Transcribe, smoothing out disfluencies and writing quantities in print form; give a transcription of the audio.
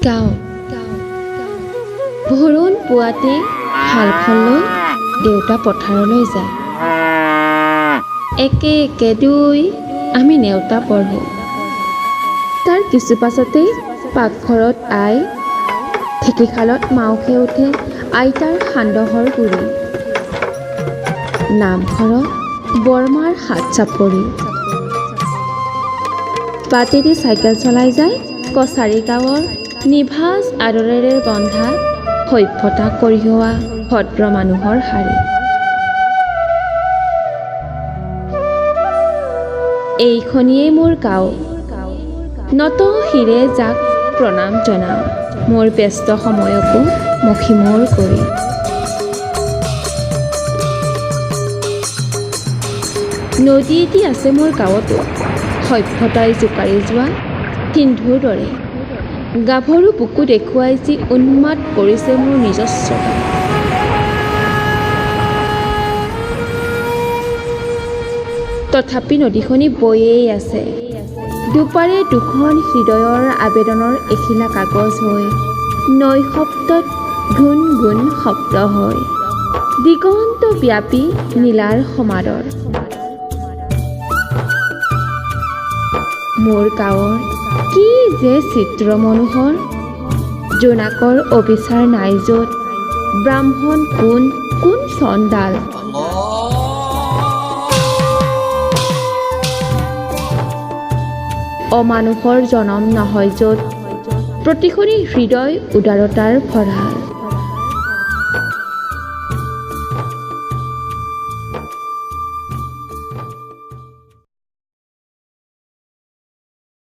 গাঁও ভোৰণ পুৱাতে হালখন লৈ দেউতা পথাৰলৈ যায়। একে একে দুই আমি নেওতা পঢ়োঁ। তাৰ কিছু পাছতেই পাকঘৰত আই, ঢেঁকীশালত মাউসে উঠে আইতাৰ সান্দহৰ গুৰি। নামঘৰত বৰমাৰ হাত চাপৰি। বাটেদি চাইকেল চলাই যায় কছাৰী গাঁৱৰ নিভাঁজ আদৰেৰে বন্ধা সভ্যতা কঢ়িওৱা ভদ্ৰ মানুহৰ শাৰী। এইখনিয়েই মোৰ গাঁও। নত শিৰে যাক প্ৰণাম জনাওঁ, মোৰ ব্যস্ত সময়কো মষিমূৰ কৰি। নদী এটি আছে মোৰ গাঁৱতো, সভ্যতাই জোকাৰি যোৱা সিন্ধুৰ দৰে। গাভৰু বুকু দেখুৱাই যি উন্মাদ কৰিছে মোৰ নিজস্বতা। তথাপি নদীখনি বৈয়েই আছে, দুপাৰে দুখন হৃদয়ৰ আবেদনৰ এখিলা কাগজ হৈ, নৈ শব্দত গুণ গুণ শব্দ হৈ, দিগন্ত ব্যাপী নীলাৰ সমাদৰ। মোৰ গাঁৱৰ কি যে চিত্ৰ মনোহৰ, জোনাকৰ অবিচাৰ নাই য'ত, ব্ৰাহ্মণ কোন কোন চণ্ডাল। অমানুষৰ জনম নহয় য'ত, প্ৰতিখনি হৃদয় উদাৰতাৰ ভঁৰাল।